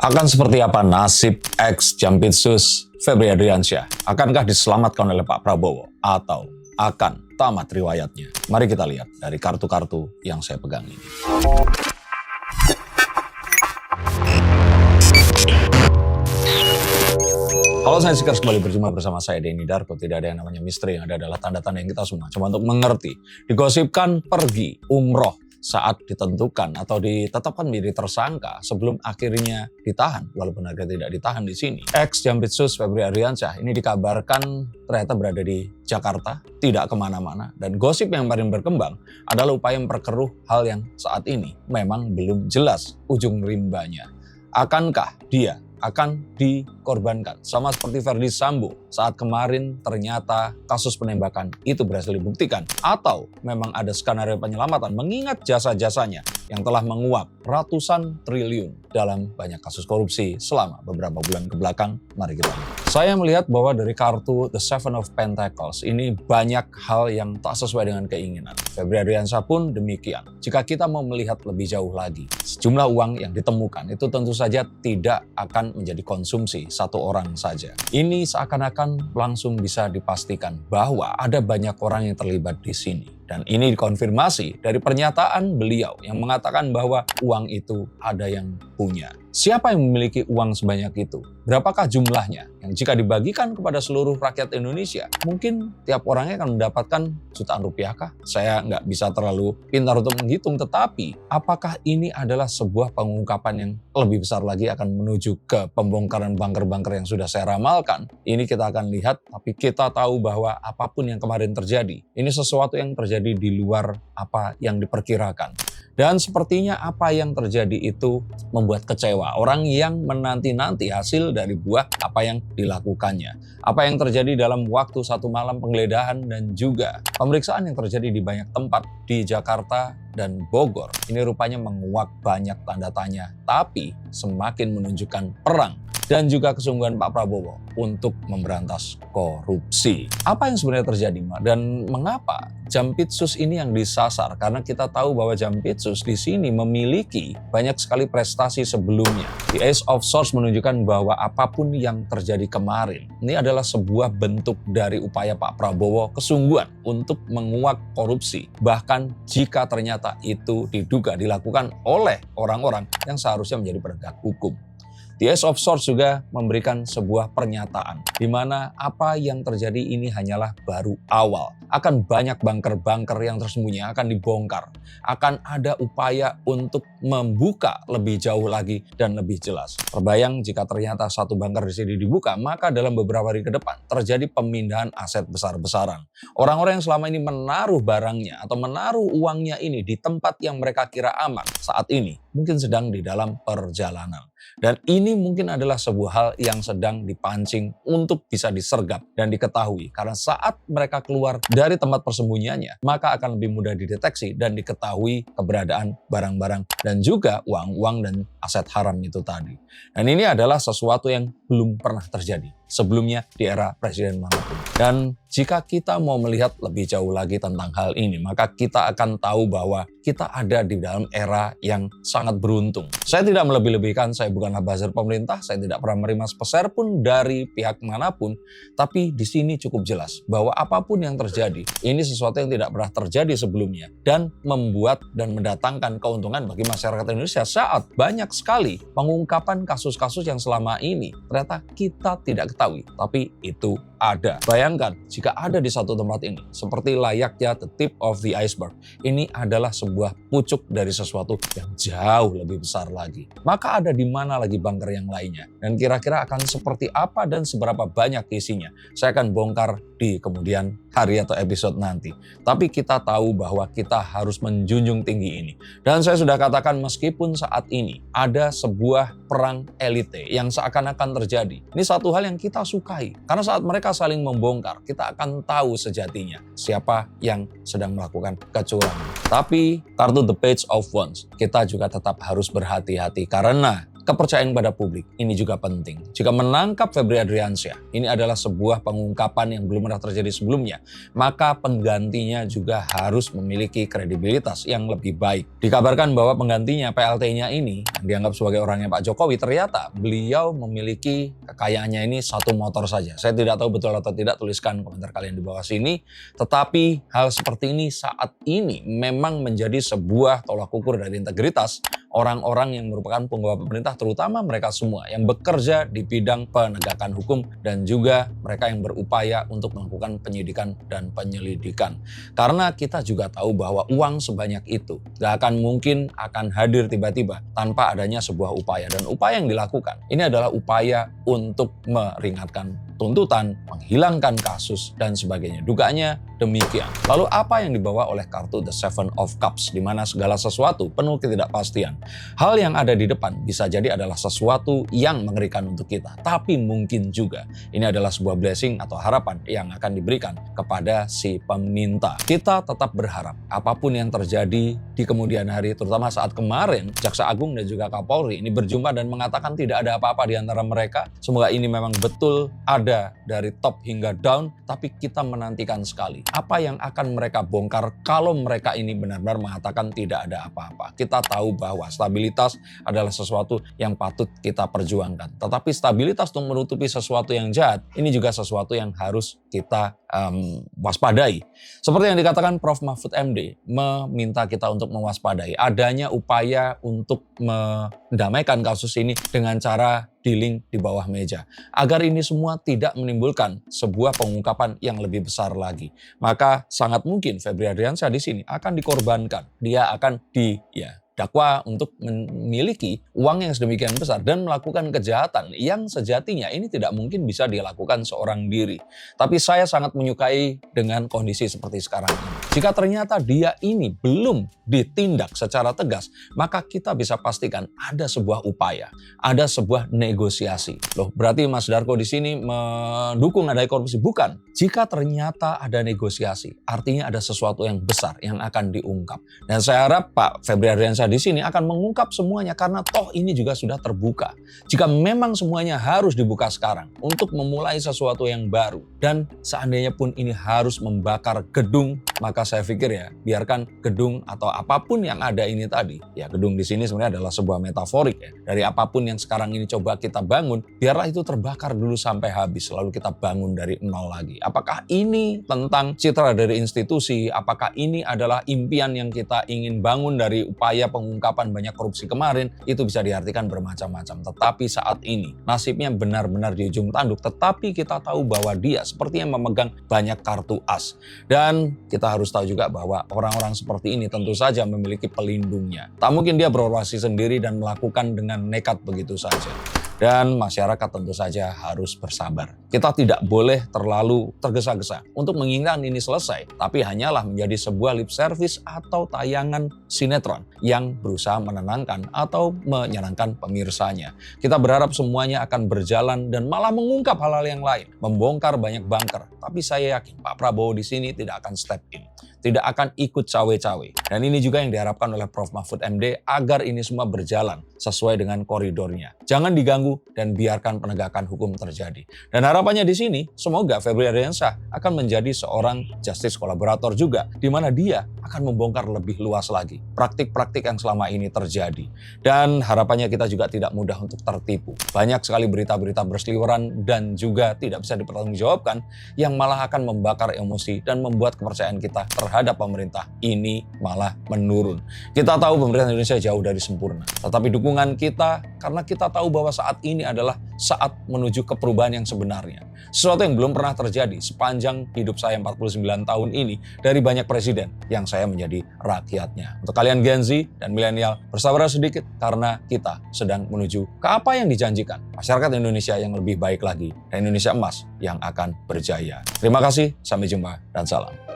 Akan seperti apa nasib ex Jampitsus Febri Adriansyah? Akankah diselamatkan oleh Pak Prabowo? Atau akan tamat riwayatnya? Mari kita lihat dari kartu-kartu yang saya pegang ini. Halo, saya Sikers, kembali berjumpa bersama saya Denny Darko. Tidak ada yang namanya misteri, yang ada adalah tanda-tanda yang kita semua coba untuk mengerti. Digosipkan pergi umroh saat ditentukan atau ditetapkan menjadi tersangka sebelum akhirnya ditahan, walaupun akhirnya tidak ditahan di sini. Ex Jampitsus Febri Adriansyah ini dikabarkan ternyata berada di Jakarta, tidak kemana-mana, dan gosip yang paling berkembang adalah upaya memperkeruh hal yang saat ini memang belum jelas ujung rimbanya. Akankah dia akan dikorbankan sama seperti Verdi Sambo saat kemarin ternyata kasus penembakan itu berhasil dibuktikan, atau memang ada skenario penyelamatan mengingat jasa-jasanya yang telah menguap ratusan triliun dalam banyak kasus korupsi selama beberapa bulan ke belakang. Mari kita lihat. Saya melihat bahwa dari kartu The Seven of Pentacles ini banyak hal yang tak sesuai dengan keinginan. Febri Adriansyah pun demikian. Jika kita mau melihat lebih jauh lagi, sejumlah uang yang ditemukan itu tentu saja tidak akan menjadi konsumsi satu orang saja. Ini seakan-akan langsung bisa dipastikan bahwa ada banyak orang yang terlibat di sini. Dan ini dikonfirmasi dari pernyataan beliau yang mengatakan bahwa uang itu ada yang punya. Siapa yang memiliki uang sebanyak itu? Berapakah jumlahnya? Yang jika dibagikan kepada seluruh rakyat Indonesia, mungkin tiap orangnya akan mendapatkan jutaan rupiah kah? Saya nggak bisa terlalu pintar untuk menghitung, tetapi apakah ini adalah sebuah pengungkapan yang lebih besar lagi akan menuju ke pembongkaran bunker-bunker yang sudah saya ramalkan? Ini kita akan lihat, tapi kita tahu bahwa apapun yang kemarin terjadi, ini sesuatu yang terjadi di luar apa yang diperkirakan. Dan sepertinya apa yang terjadi itu membuat kecewa orang yang menanti-nanti hasil dari buah apa yang dilakukannya. Apa yang terjadi dalam waktu satu malam penggeledahan dan juga pemeriksaan yang terjadi di banyak tempat di Jakarta dan Bogor. Ini rupanya menguak banyak tanda tanya, tapi semakin menunjukkan perang dan juga kesungguhan Pak Prabowo untuk memberantas korupsi. Apa yang sebenarnya terjadi, Ma? Dan mengapa Jampitsus ini yang disasar? Karena kita tahu bahwa Jampitsus di sini memiliki banyak sekali prestasi sebelumnya. The Ace of Swords menunjukkan bahwa apapun yang terjadi kemarin, ini adalah sebuah bentuk dari upaya Pak Prabowo kesungguhan untuk menguak korupsi. Bahkan jika ternyata itu diduga dilakukan oleh orang-orang yang seharusnya menjadi penegak hukum. The Ace of Swords juga memberikan sebuah pernyataan di mana apa yang terjadi ini hanyalah baru awal. Akan banyak bunker-bunker yang tersembunyi akan dibongkar. Akan ada upaya untuk membuka lebih jauh lagi dan lebih jelas. Terbayang jika ternyata satu bunker di sini dibuka, maka dalam beberapa hari ke depan terjadi pemindahan aset besar-besaran. Orang-orang yang selama ini menaruh barangnya atau menaruh uangnya ini di tempat yang mereka kira aman saat ini mungkin sedang di dalam perjalanan. Dan ini mungkin adalah sebuah hal yang sedang dipancing untuk bisa disergap dan diketahui. Karena saat mereka keluar dari tempat persembunyiannya, maka akan lebih mudah dideteksi dan diketahui keberadaan barang-barang dan juga uang-uang dan aset haram itu tadi. Dan ini adalah sesuatu yang belum pernah terjadi sebelumnya di era presiden manapun. Dan jika kita mau melihat lebih jauh lagi tentang hal ini, maka kita akan tahu bahwa kita ada di dalam era yang sangat beruntung. Saya tidak melebih-lebihkan, saya bukanlah buzzer pemerintah, saya tidak pernah menerima sepeser pun dari pihak manapun, tapi di sini cukup jelas bahwa apapun yang terjadi, ini sesuatu yang tidak pernah terjadi sebelumnya dan membuat dan mendatangkan keuntungan bagi masyarakat Indonesia saat banyak sekali pengungkapan kasus-kasus yang selama ini ternyata kita tidak ketahui, tapi itu ada. Bayangkan jika ada di satu tempat ini, seperti layaknya the tip of the iceberg, ini adalah sebuah pucuk dari sesuatu yang jauh lebih besar lagi. Maka ada di mana lagi bunker yang lainnya? Dan kira-kira akan seperti apa dan seberapa banyak isinya? Saya akan bongkar di kemudian hari atau episode nanti. Tapi kita tahu bahwa kita harus menjunjung tinggi ini. Dan saya sudah katakan meskipun saat ini ada sebuah perang elite yang seakan-akan terjadi. Ini satu hal yang kita sukai. Karena saat mereka saling membongkar, kita akan tahu sejatinya siapa yang sedang melakukan kecurangan. Tapi kartu The Page of Wands, kita juga tetap harus berhati-hati karena kepercayaan pada publik ini juga penting. Jika menangkap Febri Adriansyah, ini adalah sebuah pengungkapan yang belum pernah terjadi sebelumnya, maka penggantinya juga harus memiliki kredibilitas yang lebih baik. Dikabarkan bahwa penggantinya, PLT-nya ini, yang dianggap sebagai orangnya Pak Jokowi, ternyata beliau memiliki kekayaannya ini satu motor saja. Saya tidak tahu betul atau tidak, tuliskan komentar kalian di bawah sini. Tetapi hal seperti ini saat ini memang menjadi sebuah tolak ukur dari integritas orang-orang yang merupakan penggawa pemerintah, terutama mereka semua yang bekerja di bidang penegakan hukum dan juga mereka yang berupaya untuk melakukan penyidikan dan penyelidikan. Karena kita juga tahu bahwa uang sebanyak itu gak akan mungkin akan hadir tiba-tiba tanpa adanya sebuah upaya. Dan upaya yang dilakukan ini adalah upaya untuk meringankan tuntutan, menghilangkan kasus, dan sebagainya. Dugaannya demikian. Lalu apa yang dibawa oleh kartu The Seven of Cups, di mana segala sesuatu penuh ketidakpastian. Hal yang ada di depan bisa jadi adalah sesuatu yang mengerikan untuk kita, tapi mungkin juga ini adalah sebuah blessing atau harapan yang akan diberikan kepada si peminta. Kita tetap berharap apapun yang terjadi di kemudian hari, terutama saat kemarin Jaksa Agung dan juga Kapolri ini berjumpa dan mengatakan tidak ada apa-apa di antara mereka. Semoga ini memang betul ada dari top hingga down, tapi kita menantikan sekali apa yang akan mereka bongkar kalau mereka ini benar-benar mengatakan tidak ada apa-apa. Kita tahu bahwa stabilitas adalah sesuatu yang patut kita perjuangkan. Tetapi stabilitas untuk menutupi sesuatu yang jahat, ini juga sesuatu yang harus kita waspadai. Seperti yang dikatakan Prof. Mahfud MD, meminta kita untuk mewaspadai adanya upaya untuk mendamaikan kasus ini dengan cara dealing di bawah meja. Agar ini semua tidak menimbulkan sebuah pengungkapan yang lebih besar lagi. Maka sangat mungkin Febri Adriansyah di sini akan dikorbankan. Dia akan dakwa untuk memiliki uang yang sedemikian besar dan melakukan kejahatan yang sejatinya ini tidak mungkin bisa dilakukan seorang diri. Tapi saya sangat menyukai dengan kondisi seperti sekarang ini. Jika ternyata dia ini belum ditindak secara tegas, maka kita bisa pastikan ada sebuah upaya, ada sebuah negosiasi. Loh, berarti Mas Darko di sini mendukung adanya korupsi? Bukan. Jika ternyata ada negosiasi, artinya ada sesuatu yang besar yang akan diungkap. Dan saya harap Pak Febri Adriansyah di sini akan mengungkap semuanya karena toh ini juga sudah terbuka. Jika memang semuanya harus dibuka sekarang untuk memulai sesuatu yang baru dan seandainya pun ini harus membakar gedung, maka saya pikir biarkan gedung atau apapun yang ada ini tadi. Ya, gedung di sini sebenarnya adalah sebuah metaforik dari apapun yang sekarang ini coba kita bangun, biarlah itu terbakar dulu sampai habis lalu kita bangun dari nol lagi. Apakah ini tentang citra dari institusi? Apakah ini adalah impian yang kita ingin bangun dari upaya pengungkapan banyak korupsi kemarin? Itu bisa diartikan bermacam-macam. Tetapi saat ini nasibnya benar-benar di ujung tanduk. Tetapi kita tahu bahwa dia sepertinya memegang banyak kartu as. Dan kita harus tahu juga bahwa orang-orang seperti ini tentu saja memiliki pelindungnya. Tak mungkin dia berorasi sendiri dan melakukan dengan nekat begitu saja. Dan masyarakat tentu saja harus bersabar. Kita tidak boleh terlalu tergesa-gesa untuk menginginkan ini selesai, tapi hanyalah menjadi sebuah lip service atau tayangan sinetron yang berusaha menenangkan atau menyenangkan pemirsanya. Kita berharap semuanya akan berjalan dan malah mengungkap hal-hal yang lain, membongkar banyak bunker. Tapi saya yakin Pak Prabowo di sini tidak akan step in, tidak akan ikut cawe-cawe. Dan ini juga yang diharapkan oleh Prof. Mahfud MD agar ini semua berjalan sesuai dengan koridornya. Jangan diganggu dan biarkan penegakan hukum terjadi. Dan harapannya di sini, semoga Febri Adriansyah akan menjadi seorang justice kolaborator juga, di mana dia akan membongkar lebih luas lagi praktik-praktik yang selama ini terjadi. Dan harapannya kita juga tidak mudah untuk tertipu. Banyak sekali berita-berita berseliweran dan juga tidak bisa dipertanggungjawabkan yang malah akan membakar emosi dan membuat kepercayaan kita terhadap pemerintah ini malah menurun. Kita tahu pemerintah Indonesia jauh dari sempurna, tetapi dukungan kita karena kita tahu bahwa saat ini adalah saat menuju ke perubahan yang sebenarnya. Sesuatu yang belum pernah terjadi sepanjang hidup saya 49 tahun ini dari banyak presiden yang saya menjadi rakyatnya. Untuk kalian Gen Z dan milenial, bersabar sedikit karena kita sedang menuju ke apa yang dijanjikan. Masyarakat Indonesia yang lebih baik lagi dan Indonesia emas yang akan berjaya. Terima kasih, sampai jumpa dan salam.